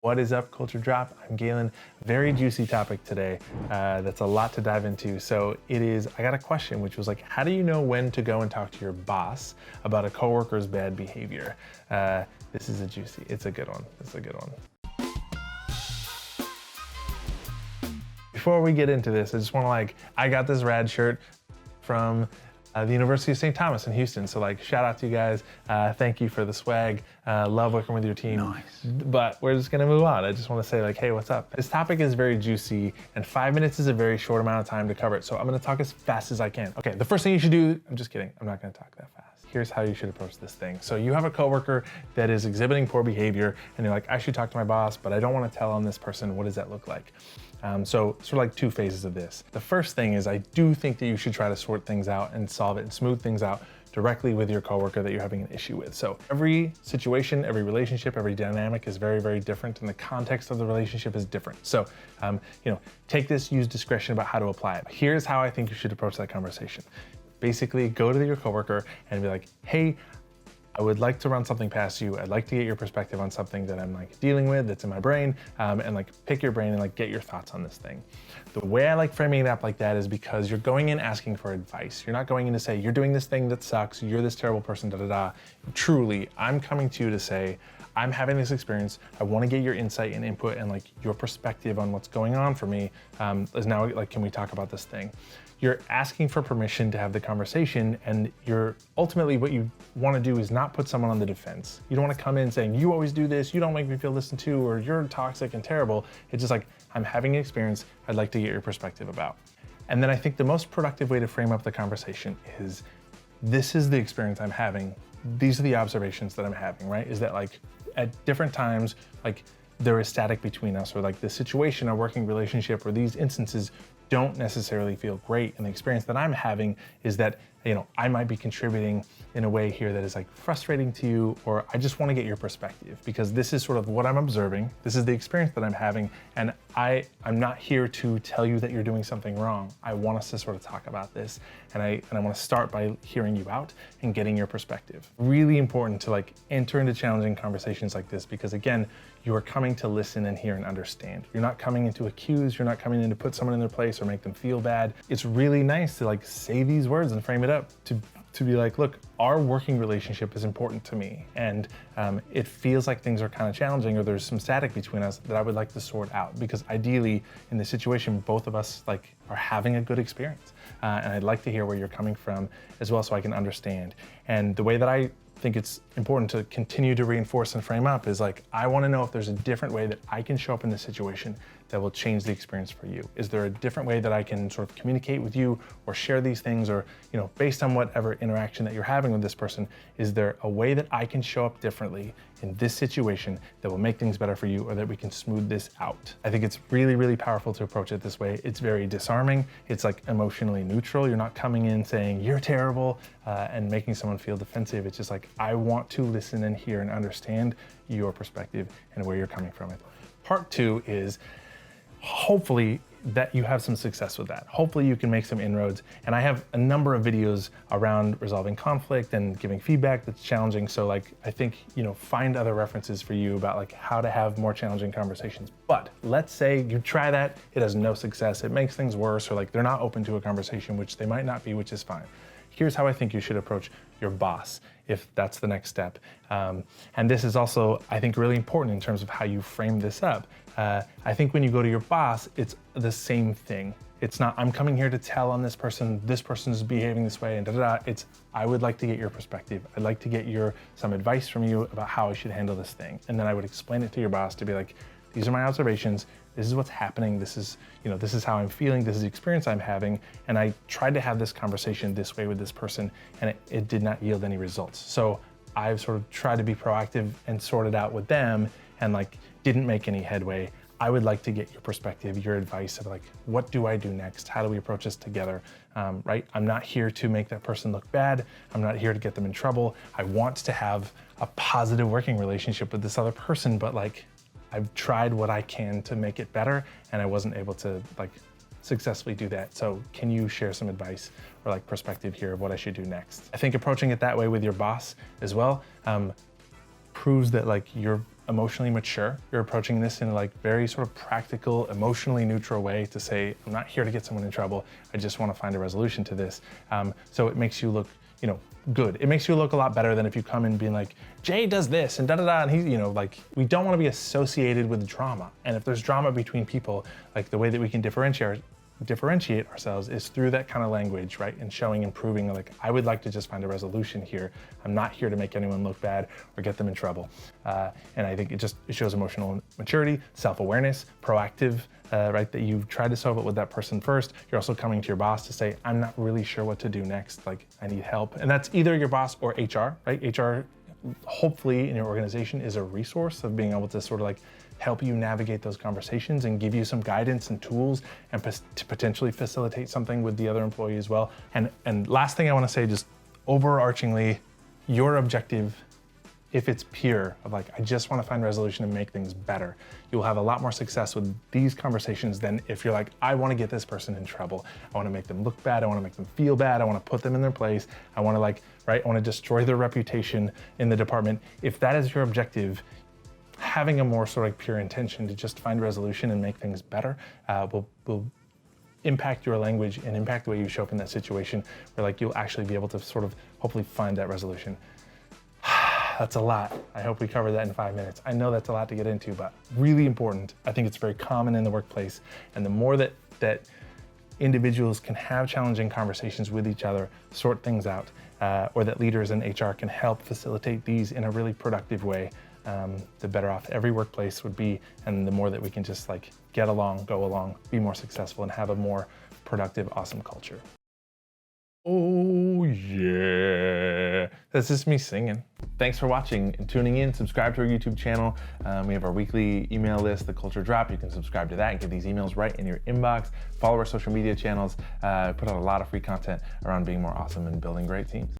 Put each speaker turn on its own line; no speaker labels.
What is up, Culture Drop? I'm Galen. Very juicy topic today. That's a lot to dive into. So I got a question, which was like, how do you know when to go and talk to your boss about a coworker's bad behavior? It's a good one. It's a good one. Before we get into this, I just want to I got this rad shirt from the University of St. Thomas in Houston. So shout out to you guys. Thank you for the swag. Love working with your team.
Nice.
But we're just gonna move on. I just wanna say hey, what's up? This topic is very juicy and 5 minutes is a very short amount of time to cover it. So I'm gonna talk as fast as I can. Okay, the first thing you should do, I'm just kidding. I'm not gonna talk that fast. Here's how you should approach this thing. So you have a coworker that is exhibiting poor behavior and you're like, I should talk to my boss, but I don't wanna tell on this person. What does that look like? So sort of two phases of this. The first thing is I do think that you should try to sort things out and solve it and smooth things out directly with your coworker that you're having an issue with. So every situation, every relationship, every dynamic is very, very different and the context of the relationship is different. So, take this, use discretion about how to apply it. Here's how I think you should approach that conversation. Basically go to your coworker and be like, hey, I would like to run something past you. I'd like to get your perspective on something that I'm dealing with that's in my brain, and pick your brain and get your thoughts on this thing. The way I like framing it up like that is because you're going in asking for advice. You're not going in to say, you're doing this thing that sucks, you're this terrible person, Truly, I'm coming to you to say, I'm having this experience. I want to get your insight and input and your perspective on what's going on for me. Can we talk about this thing? You're asking for permission to have the conversation, and ultimately what you want to do is not put someone on the defense. You don't want to come in saying, you always do this, you don't make me feel listened to, or you're toxic and terrible. It's just I'm having an experience I'd like to get your perspective about. And then I think the most productive way to frame up the conversation is, this is the experience I'm having. These are the observations that I'm having, right? Is that at different times, there is static between us, or the situation, a working relationship, or these instances don't necessarily feel great. And the experience that I'm having is that, I might be contributing in a way here that is frustrating to you, or I just want to get your perspective because this is sort of what I'm observing. This is the experience that I'm having. And I'm not here to tell you that you're doing something wrong. I want us to sort of talk about this. And I want to start by hearing you out and getting your perspective. Really important to enter into challenging conversations like this, because again, you are coming to listen and hear and understand. You're not coming in to accuse, you're not coming in to put someone in their place or make them feel bad. It's really nice to say these words and frame it up to be look, our working relationship is important to me. And it feels like things are kind of challenging, or there's some static between us that I would like to sort out, because ideally in this situation, both of us are having a good experience. And I'd like to hear where you're coming from as well, so I can understand. And the way that I think it's important to continue to reinforce and frame up is I want to know if there's a different way that I can show up in this situation that will change the experience for you. Is there a different way that I can sort of communicate with you or share these things, or based on whatever interaction that you're having with this person, is there a way that I can show up differently in this situation that will make things better for you, or that we can smooth this out? I think it's really, really powerful to approach it this way. It's very disarming. It's emotionally neutral. You're not coming in saying you're terrible and making someone feel defensive. It's just I want to listen and hear and understand your perspective and where you're coming from. Part two is hopefully that you have some success with that. Hopefully you can make some inroads. And I have a number of videos around resolving conflict and giving feedback that's challenging. So I think, find other references for you about how to have more challenging conversations. But let's say you try that, it has no success, it makes things worse, or they're not open to a conversation, which they might not be, which is fine. Here's how I think you should approach your boss, if that's the next step. And this is also, I think, really important in terms of how you frame this up. I think when you go to your boss, it's the same thing. It's not, I'm coming here to tell on this person's behaving this way, and It's, I would like to get your perspective. I'd like to get some advice from you about how I should handle this thing. And then I would explain it to your boss to be these are my observations. This is what's happening. This is how I'm feeling. This is the experience I'm having. And I tried to have this conversation this way with this person, and it did not yield any results. So I've sort of tried to be proactive and sort it out with them, and didn't make any headway. I would like to get your perspective, your advice of what do I do next? How do we approach this together, right? I'm not here to make that person look bad. I'm not here to get them in trouble. I want to have a positive working relationship with this other person, but I've tried what I can to make it better, and I wasn't able to successfully do that. So can you share some advice or perspective here of what I should do next? I think approaching it that way with your boss as well proves that you're emotionally mature. You're approaching this in a like very sort of practical, emotionally neutral way to say, I'm not here to get someone in trouble. I just want to find a resolution to this. So it makes you look, good. It makes you look a lot better than if you come in being like, Jay does this and da-da-da, and he's, like, we don't want to be associated with drama. And if there's drama between people, like the way that we can differentiate ourselves is through that kind of language, right? And showing and proving like, I would like to just find a resolution here. I'm not here to make anyone look bad or get them in trouble. And I think it shows emotional maturity, self-awareness, proactive, right? That you've tried to solve it with that person first. You're also coming to your boss to say, I'm not really sure what to do next. Like, I need help. And that's either your boss or HR, right? HR, hopefully in your organization, is a resource of being able to sort of like help you navigate those conversations and give you some guidance and tools and to potentially facilitate something with the other employee as well. And last thing I want to say, just overarchingly, your objective, if it's pure of like, I just want to find resolution and make things better, you'll have a lot more success with these conversations than if you're like, I want to get this person in trouble. I want to make them look bad. I want to make them feel bad. I want to put them in their place. I want to I want to destroy their reputation in the department. If that is your objective, having a more sort of pure intention to just find resolution and make things better will impact your language and impact the way you show up in that situation, where like you'll actually be able to sort of hopefully find that resolution. That's a lot. I hope we covered that in 5 minutes. I know that's a lot to get into, but really important. I think it's very common in the workplace. And the more that individuals can have challenging conversations with each other, sort things out, or that leaders in HR can help facilitate these in a really productive way, the better off every workplace would be. And the more that we can just like get along, go along, be more successful, and have a more productive, awesome culture. Oh yeah, that's just me singing. Thanks for watching and tuning in. Subscribe to our YouTube channel. We have our weekly email list, the Culture Drop. You can subscribe to that and get these emails right in your inbox. Follow our social media channels. Put out a lot of free content around being more awesome and building great teams.